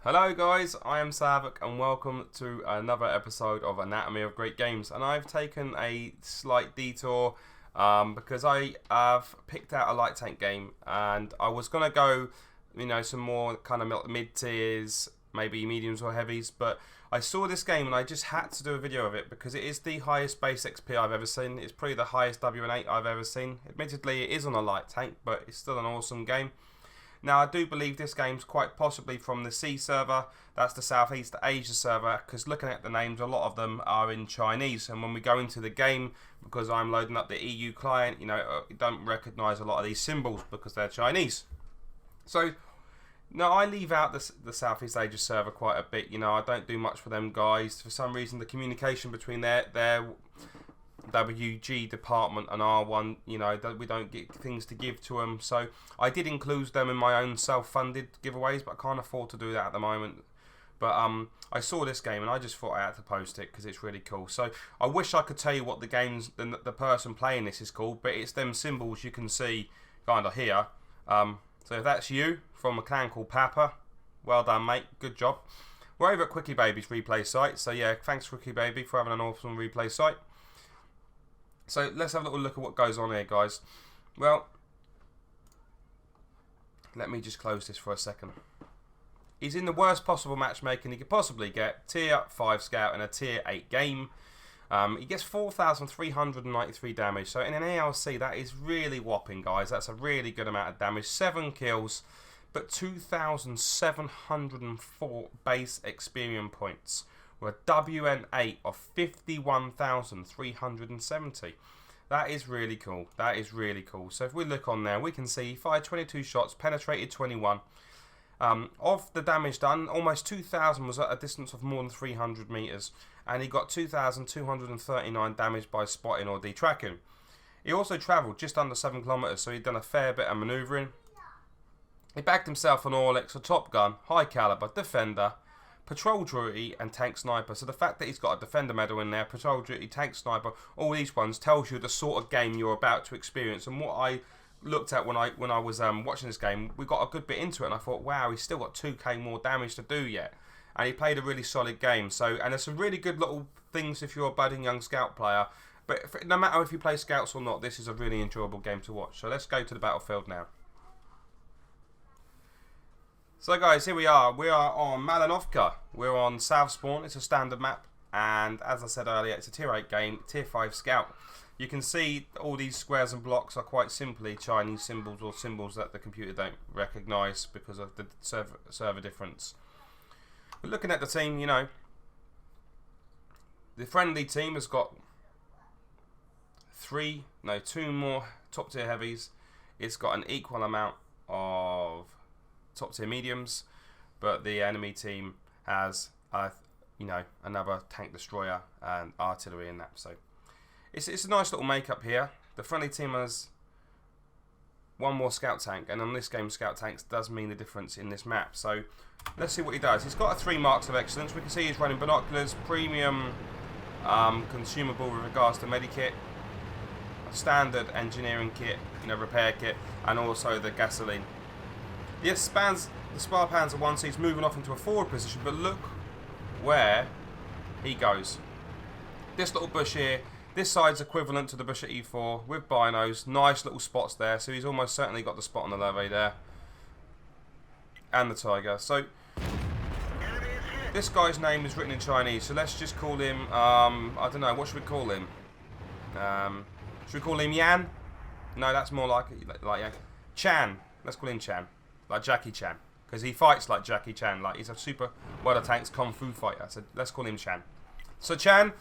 Hello guys, I am Savok and welcome to another episode of Anatomy of Great Games. And I've taken a slight detour because I have picked out a light tank game and I was going to go, some more kind of mid tiers, maybe mediums or heavies, but I saw this game and I just had to do a video of it because it is the highest base XP I've ever seen. It's probably the highest WN8 I've ever seen. Admittedly it is on a light tank, but it's still an awesome game. Now, I do believe this game's quite possibly from the C server, that's the Southeast Asia server, because looking at the names, a lot of them are in Chinese, and when we go into the game, because I'm loading up the EU client, you don't recognise a lot of these symbols because they're Chinese. So, now I leave out the Southeast Asia server quite a bit, I don't do much for them guys. For some reason, the communication between their WG department and R1, we don't get things to give to them, so I did include them in my own self-funded giveaways, but I can't afford to do that at the moment. But I saw this game and I just thought I had to post it because it's really cool. So I wish I could tell you what the person playing this is called, but it's them symbols you can see kind of here. So if that's you from a clan called Papa, well done mate, good job. We're over at Quickie Baby's replay site, so yeah, thanks Quickie Baby for having an awesome replay site. So let's have a little look at what goes on here, guys. Well, let me just close this for a second. He's in the worst possible matchmaking he could possibly get. Tier 5 scout in a tier 8 game. He gets 4,393 damage. So in an ALC, that is really whopping, guys. That's a really good amount of damage. 7 kills, but 2,704 base experience points. With a WN8 of 51,370. That is really cool. That is really cool. So if we look on there, we can see he fired 22 shots, penetrated 21. Of the damage done, almost 2,000 was at a distance of more than 300 meters, and he got 2,239 damage by spotting or detracking. He also travelled just under 7 kilometers, so he'd done a fair bit of manoeuvring. He bagged himself an Orlex, a Top Gun, High Caliber, Defender, Patrol Duty and Tank Sniper. So the fact that he's got a Defender medal in there, Patrol Duty, Tank Sniper, all these ones tells you the sort of game you're about to experience. And what I looked at when I was watching this game, we got a good bit into it and I thought, wow, he's still got 2k more damage to do yet. And he played a really solid game. So, and there's some really good little things if you're a budding young scout player. But no matter if you play scouts or not, this is a really enjoyable game to watch. So let's go to the battlefield now. So guys, here we are. We are on Malinovka. We're on South Spawn. It's a standard map. And as I said earlier, it's a tier 8 game, tier 5 scout. You can see all these squares and blocks are quite simply Chinese symbols or symbols that the computer don't recognise because of the server difference. But looking at the team, the friendly team has got two more top tier heavies. It's got an equal amount of top tier mediums, but the enemy team has another tank destroyer and artillery in that. So it's a nice little makeup here. The friendly team has one more scout tank, and on this game scout tanks does mean the difference in this map. So let's see what he does. He's got 3 marks of excellence. We can see he's running binoculars, premium consumable with regards to medikit, a standard engineering kit, repair kit, and also the gasoline. The Spar Panzer 1, so he's moving off into a forward position, but look where he goes. This little bush here, this side's equivalent to the bush at E4 with binos, nice little spots there, so he's almost certainly got the spot on the levee there. And the Tiger. So, this guy's name is written in Chinese, so let's just call him, I don't know, what should we call him? Should we call him Yan? No, that's more like Chan. Let's call him Chan. Like Jackie Chan, because he fights like Jackie Chan, like he's a super World of Tanks kung fu fighter, so let's call him Chan. So Chan,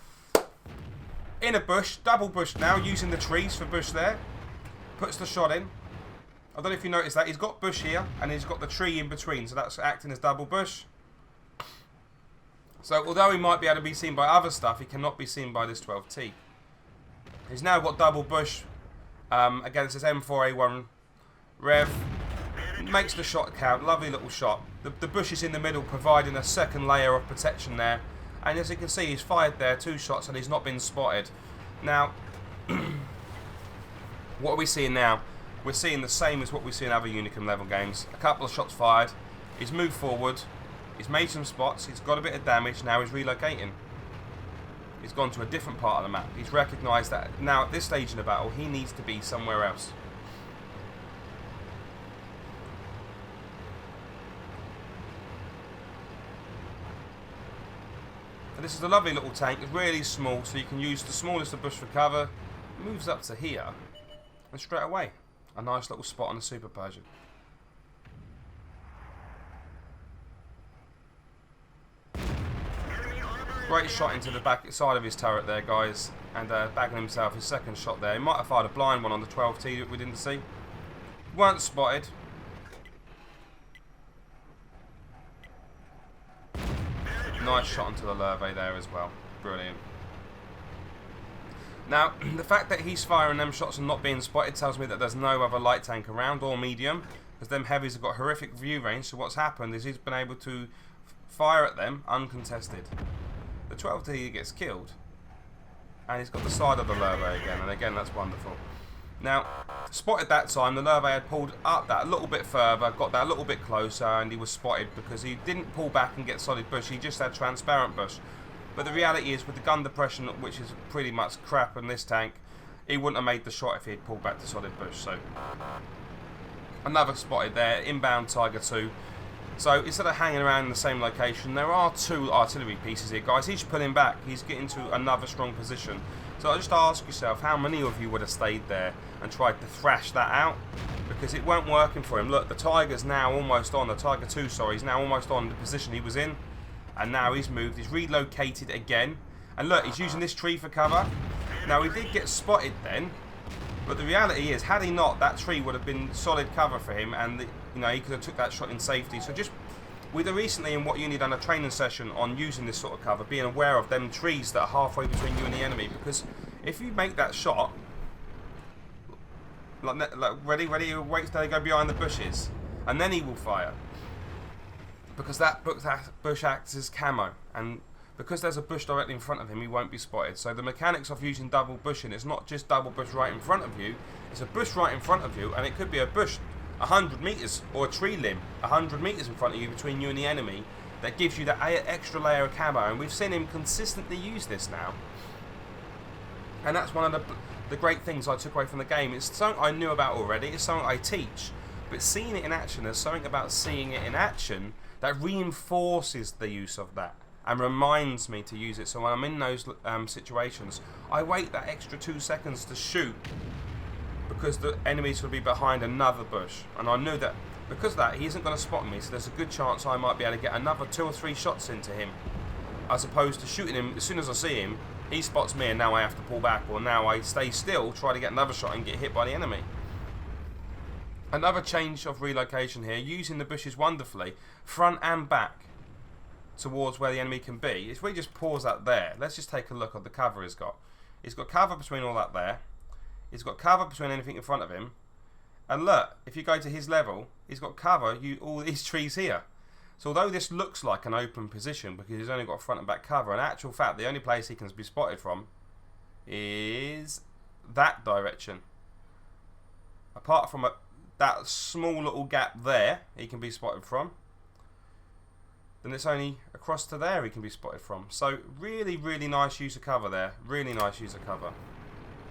in a bush, double bush now, using the trees for bush there, puts the shot in. I don't know if you noticed that, he's got bush here, and he's got the tree in between, so that's acting as double bush. So although he might be able to be seen by other stuff, he cannot be seen by this 12T. He's now got double bush against his M4A1 Rev. Makes the shot count, lovely little shot. The bush is in the middle, providing a second layer of protection there. And as you can see, he's fired there 2 shots and he's not been spotted. Now, what are we seeing now? We're seeing the same as what we see in other Unicum level games. A couple of shots fired. He's moved forward. He's made some spots. He's got a bit of damage. Now he's relocating. He's gone to a different part of the map. He's recognised that now at this stage in the battle, he needs to be somewhere else. And this is a lovely little tank. It's really small, so you can use the smallest of bush for cover. It moves up to here, and straight away, a nice little spot on the Super Persian. Great shot into the back side of his turret there, guys, and bagging himself his second shot there. He might have fired a blind one on the 12T that we didn't see. Weren't spotted. Nice shot onto the Lurve there as well. Brilliant. Now, the fact that he's firing them shots and not being spotted tells me that there's no other light tank around or medium, because them heavies have got horrific view range. So what's happened is he's been able to fire at them uncontested. The 12T gets killed, and he's got the side of the Lurve again, and again that's wonderful. Now, spotted that time, the Lurve had pulled up that a little bit further, got that a little bit closer, and he was spotted because he didn't pull back and get solid bush, he just had transparent bush. But the reality is, with the gun depression, which is pretty much crap in this tank, he wouldn't have made the shot if he had pulled back to solid bush. So, another spotted there, inbound Tiger 2. So instead of hanging around in the same location, there are two artillery pieces here, guys. He's pulling back. He's getting to another strong position. So I just ask yourself, how many of you would have stayed there and tried to thrash that out? Because it weren't working for him. Look, the Tiger's now almost on. The Tiger 2, sorry, he's now almost on the position he was in. And now he's moved. He's relocated again. And look, he's using this tree for cover. Now, he did get spotted then. But the reality is, had he not, that tree would have been solid cover for him, and you know, he could have took that shot in safety. So just with recently in what you need on a training session on using this sort of cover, being aware of them trees that are halfway between you and the enemy, because if you make that shot, like ready, he waits till they go behind the bushes, and then he will fire, because that bush acts as camo, and because there's a bush directly in front of him, he won't be spotted. So the mechanics of using double bushing, it's not just double bush right in front of you, it's a bush right in front of you, and it could be a bush 100 metres or a tree limb 100 metres in front of you between you and the enemy that gives you that extra layer of camo. And we've seen him consistently use this now. And that's one of the great things I took away from the game. It's something I knew about already, it's something I teach, but seeing it in action, there's something about seeing it in action that reinforces the use of that and reminds me to use it. So when I'm in those situations, I wait that extra 2 seconds to shoot, because the enemies will be behind another bush, and I knew that because of that he isn't going to spot me, so there's a good chance I might be able to get another 2 or 3 shots into him, as opposed to shooting him as soon as I see him, he spots me and now I have to pull back, or now I stay still, try to get another shot and get hit by the enemy. Another change of relocation here, using the bushes wonderfully, front and back towards where the enemy can be. If we just pause that there, let's just take a look at the cover he's got. He's got cover between all that there. He's got cover between anything in front of him. And look, if you go to his level, he's got cover, all these trees here. So although this looks like an open position because he's only got front and back cover, in actual fact the only place he can be spotted from is that direction. Apart from that small little gap there he can be spotted from, then it's only across to there he can be spotted from. So really, really nice use of cover there. Really nice use of cover.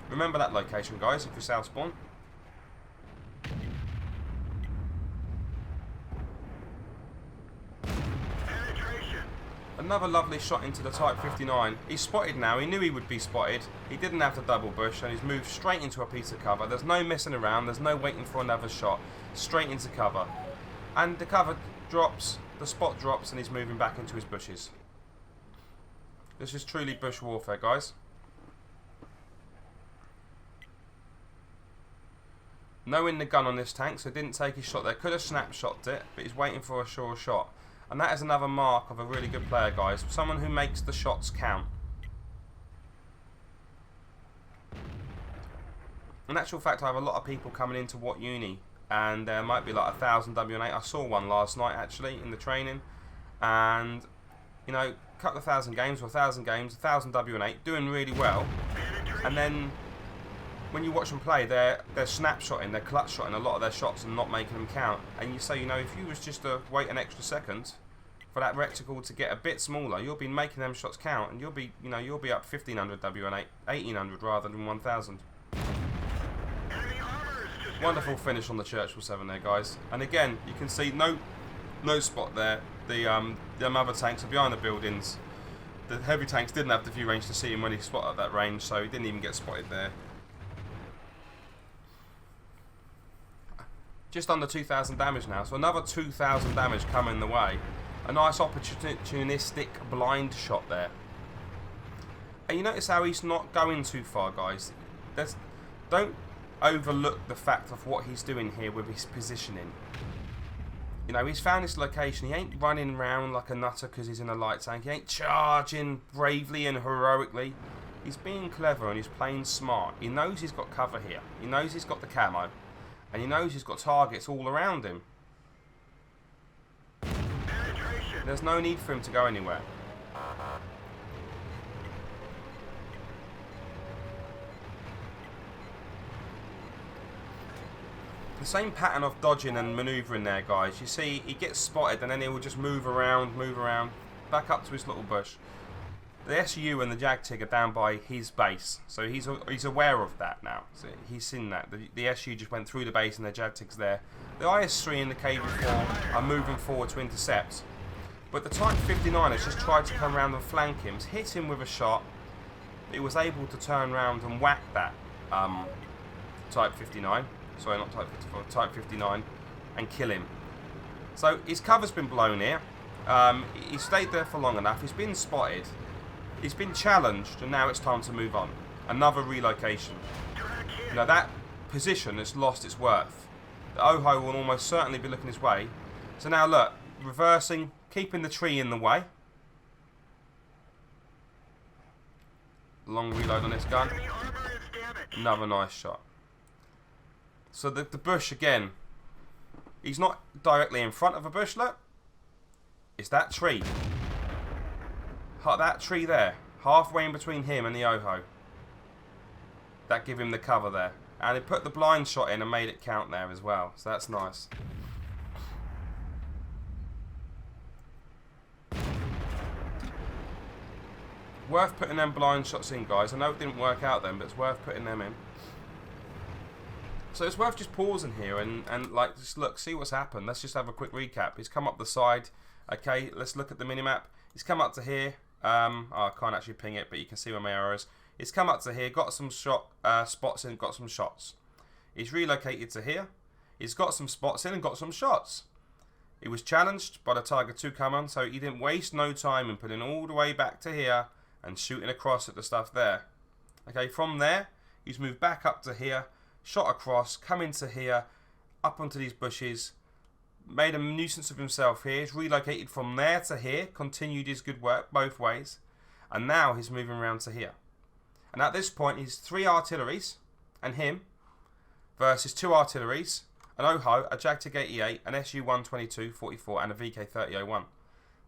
Remember that location, guys, if you're south spawn. Another lovely shot into the Type 59. He's spotted now. He knew he would be spotted. He didn't have to double bush, and he's moved straight into a piece of cover. There's no messing around. There's no waiting for another shot. Straight into cover. And the cover drops, the spot drops, and he's moving back into his bushes. This is truly bush warfare, guys. Knowing the gun on this tank, so didn't take his shot there. Could have snapshotted it, but he's waiting for a sure shot. And that is another mark of a really good player, guys. Someone who makes the shots count. In actual fact, I have a lot of people coming into what uni, and there might be like 1,000 W8. I saw one last night actually in the training, and you know, a couple of thousand games or 1,000 games, 1,000 W8, doing really well, and then when you watch them play, they're snapshotting, they're clutch shotting a lot of their shots and not making them count. And you say, you know, if you was just to wait an extra second, for that reticle to get a bit smaller, you'll be making them shots count, and you'll be up 1500 W and 1800 rather than 1000. Wonderful finish on the Churchill 7 there, guys. And again, you can see no spot there. The other tanks are behind the buildings. The heavy tanks didn't have the view range to see him when he spotted at that range, so he didn't even get spotted there. Just under 2,000 damage now, so another 2,000 damage coming the way. A nice opportunistic blind shot there. And you notice how he's not going too far, guys. Don't overlook the fact of what he's doing here with his positioning. You know, he's found this location. He ain't running around like a nutter because he's in a light tank. He ain't charging bravely and heroically. He's being clever and he's playing smart. He knows he's got cover here. He knows he's got the camo. And he knows he's got targets all around him. There's no need for him to go anywhere. The same pattern of dodging and manoeuvring there, guys. You see, he gets spotted and then he will just move around, back up to his little bush. The SU and the JagTig are down by his base, so he's aware of that now. So he's seen that. The SU just went through the base and the JagTig's there. The IS-3 and the KV-4 are moving forward to intercept. But the Type 59 has just tried to come around and flank him. It's hit him with a shot. He was able to turn around and whack that Type 59. Sorry, not Type 54, Type 59, and kill him. So his cover's been blown here. He stayed there for long enough. He's been spotted. He's been challenged, and now it's time to move on. Another relocation. Now that position has lost its worth. The Oho will almost certainly be looking his way. So now look, reversing, keeping the tree in the way. Long reload on this gun. Another nice shot. So the bush again. He's not directly in front of a bush, look. It's that tree. That tree there. Halfway in between him and the Oho. That give him the cover there. And he put the blind shot in and made it count there as well. So that's nice. Worth putting them blind shots in, guys. I know it didn't work out then, but it's worth putting them in. So it's worth just pausing here and like just look, see what's happened. Let's just have a quick recap. He's come up the side. Okay, let's look at the minimap. He's come up to here. I can't actually ping it, but you can see where my arrow is. He's come up to here, got some spots in, got some shots. He's relocated to here. He's got some spots in and got some shots. He was challenged by the Tiger 2 command, so he didn't waste no time in putting all the way back to here and shooting across at the stuff there. Okay, from there, he's moved back up to here, shot across, come into here, up onto these bushes, made a nuisance of himself here. He's relocated from there to here, continued his good work both ways, and now he's moving around to here. And at this point, he's 3 artilleries and him versus 2 artilleries, an Oho, a JagTig 88, an SU 122 44, and a VK 3001.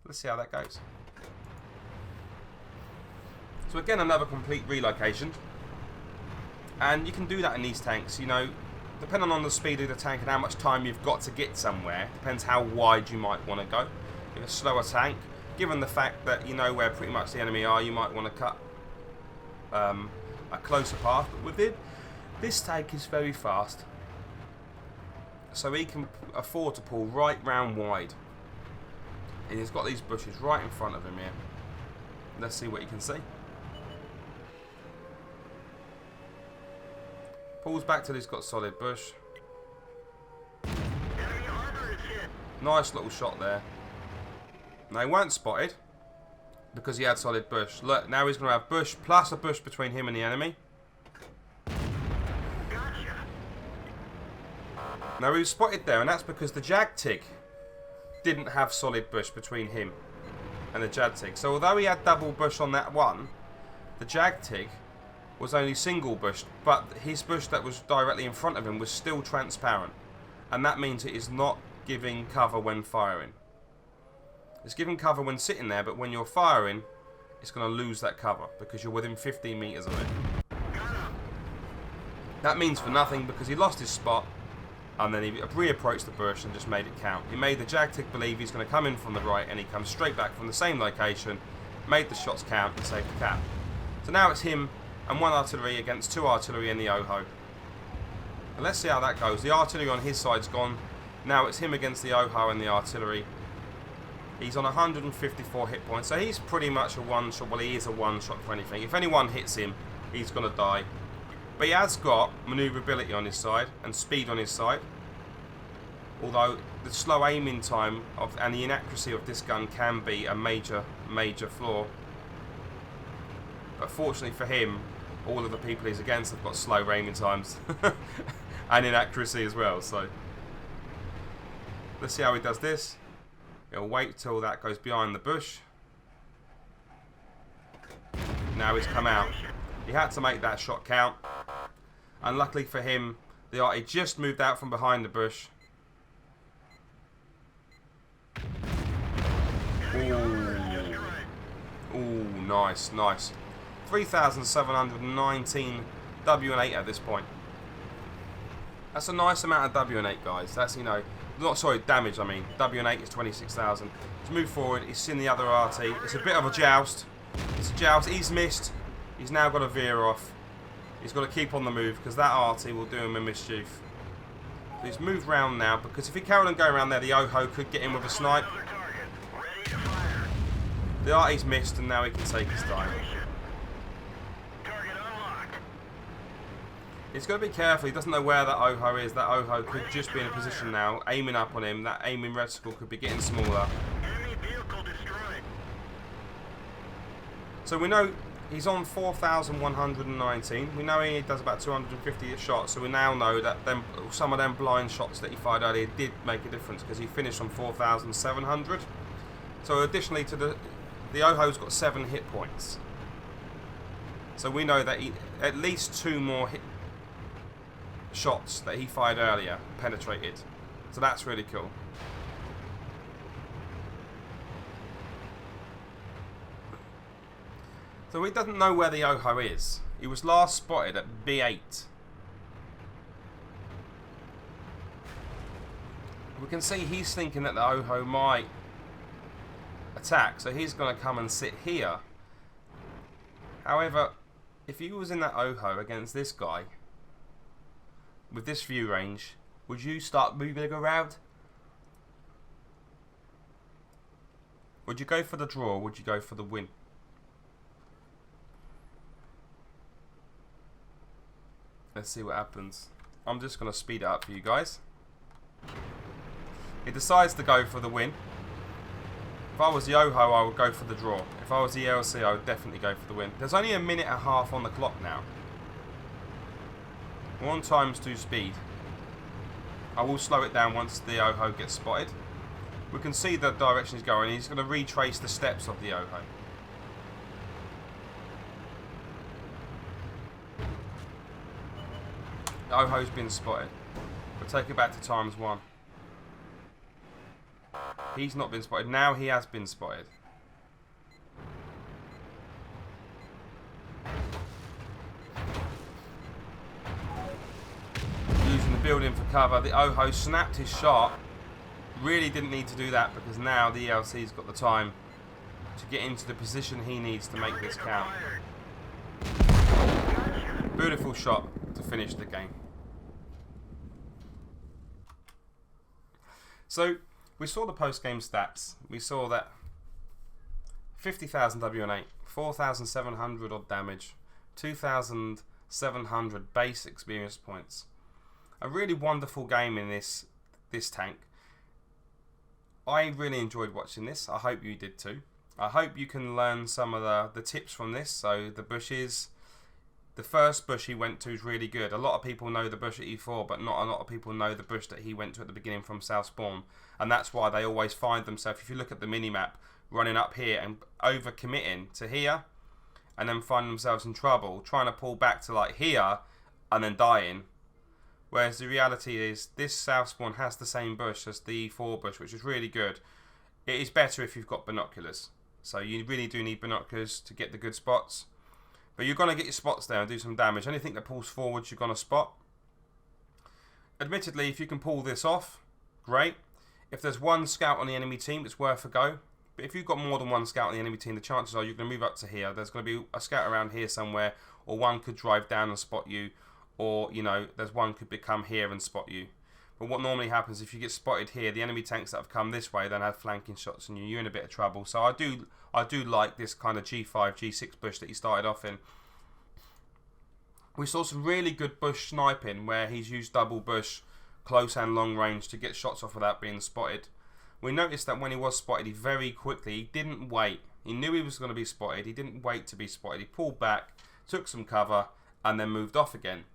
Let's see how that goes. So again, another complete relocation. And you can do that in these tanks, you know, depending on the speed of the tank and how much time you've got to get somewhere, depends how wide you might want to go. In a slower tank, given the fact that you know where pretty much the enemy are, you might want to cut a closer path. But with it, this tank is very fast, so he can afford to pull right round wide. And he's got these bushes right in front of him here. Let's see what you can see. Pulls back till he's got solid bush. Nice little shot there. Now he weren't spotted because he had solid bush. Look, now he's going to have bush plus a bush between him and the enemy. Now he was spotted there, and that's because the JagTig didn't have solid bush between him and the JagTig. So although he had double bush on that one, the JagTig was only single bush, but his bush that was directly in front of him was still transparent, and that means it is not giving cover when firing. It's giving cover when sitting there, but when you're firing, it's going to lose that cover because you're within 15 meters of it. That means for nothing because he lost his spot, and then he reapproached the bush and just made it count. He made the JAG-TIG believe he's going to come in from the right, and he comes straight back from the same location, made the shots count and saved the cap. So now it's him and 1 artillery against 2 artillery in the Oho. And let's see how that goes. The artillery on his side's gone. Now it's him against the Oho and the artillery. He's on 154 hit points, so he's pretty much a one-shot. Well, he is a one-shot for anything. If anyone hits him, he's going to die. But he has got manoeuvrability on his side and speed on his side. Although the slow aiming time and the inaccuracy of this gun can be a major flaw. But fortunately for him, all of the people he's against have got slow aiming times and inaccuracy as well. So let's see how he does this. He'll wait till that goes behind the bush. Now he's come out. He had to make that shot count. And luckily for him, the arty just moved out from behind the bush. Ooh, nice. 3,719 W&8 at this point. That's a nice amount of W&8, guys. That's, damage, I mean. W&8 is 26,000. To move forward, he's seen the other RT. It's a bit of a joust. It's a joust. He's missed. He's now got to veer off. He's got to keep on the move because that RT will do him a mischief. So he's moved round now because if he carried on going around there, the Oho could get in with a snipe. The RT's missed and now he can take his time. He's got to be careful. He doesn't know where that Oho is. That Oho could just be in a position now, aiming up on him. That aiming reticle could be getting smaller. So we know he's on 4,119. We know he does about 250 shots. So we now know that some of them blind shots that he fired earlier did make a difference because he finished on 4,700. So additionally to the Oho's got 7 hit points. So we know that at least 2 more shots that he fired earlier penetrated. So that's really cool. So he doesn't know where the Oho is. He was last spotted at B8. We can see he's thinking that the Oho might attack, so he's going to come and sit here. However, if he was in that Oho against this guy, with this view range, would you start moving around? Would you go for the draw or would you go for the win? Let's see what happens. I'm just going to speed it up for you guys. He decides to go for the win. If I was the Oho, I would go for the draw. If I was the LC, I would definitely go for the win. There's only a minute and a half on the clock now. 1 times 2 speed. I will slow it down once the Oho gets spotted. We can see the direction he's going. He's going to retrace the steps of the Oho. The Oho's been spotted. We'll take it back to times 1. He's not been spotted. Now he has been spotted. Using the building for cover. The Oho snapped his shot. Really didn't need to do that because now the ELC's got the time to get into the position he needs to make this count. Beautiful shot to finish the game. So we saw the post-game stats. We saw that 50,000 W&8, 4,700 odd damage, 2,700 base experience points. A really wonderful game in this tank. I really enjoyed watching this. I hope you did too. I hope you can learn some of the tips from this. So the bushes, the first bush he went to is really good. A lot of people know the bush at E4, but not a lot of people know the bush that he went to at the beginning from South Spawn. And that's why they always find themselves, if you look at the mini-map, running up here and over-committing to here, and then find themselves in trouble, trying to pull back to like here, and then dying. Whereas the reality is, this South Spawn has the same bush as the E4 bush, which is really good. It is better if you've got binoculars. So you really do need binoculars to get the good spots. But you're going to get your spots there and do some damage. Anything that pulls forwards, you're going to spot. admittedly, if you can pull this off, great. If there's one scout on the enemy team, it's worth a go. But if you've got more than one scout on the enemy team, the chances are you're going to move up to here. There's going to be a scout around here somewhere, or one could drive down and spot you, or, you know, there's one could become here and spot you. But what normally happens, if you get spotted here, the enemy tanks that have come this way then have flanking shots on you. You're in a bit of trouble. So I do like this kind of G5, G6 bush that he started off in. We saw some really good bush sniping where he's used double bush, close and long range to get shots off without being spotted. We noticed that when he was spotted, he very quickly, he didn't wait. He knew he was going to be spotted. He didn't wait to be spotted. He pulled back, took some cover, and then moved off again.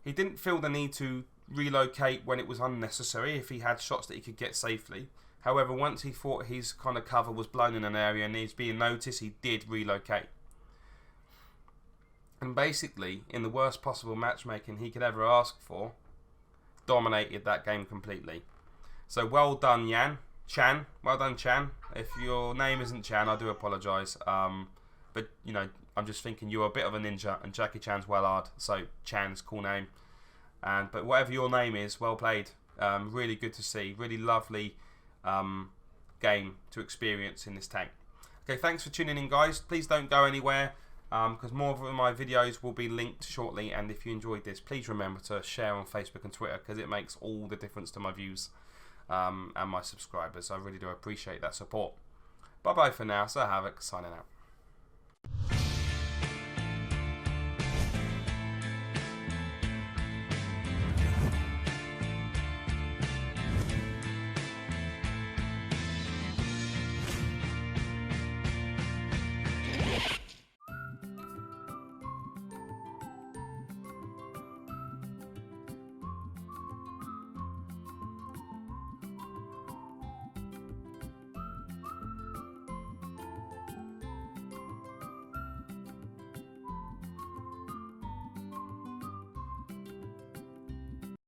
He didn't feel the need to relocate when it was unnecessary if he had shots that he could get safely. However, once he thought his kind of cover was blown in an area and needs being noticed, he did relocate. And basically, in the worst possible matchmaking he could ever ask for, dominated that game completely. So well done, Chan. Well done, Chan. If your name isn't Chan, I do apologise. But, you know, I'm just thinking you're a bit of a ninja, and Jackie Chan's well hard, so Chan's cool name. But whatever your name is, well played. Really good to see. Really lovely game to experience in this tank. Okay, thanks for tuning in, guys. Please don't go anywhere, because more of my videos will be linked shortly. And if you enjoyed this, please remember to share on Facebook and Twitter, because it makes all the difference to my views and my subscribers. I really do appreciate that support. Bye bye for now. Sir Havoc signing out.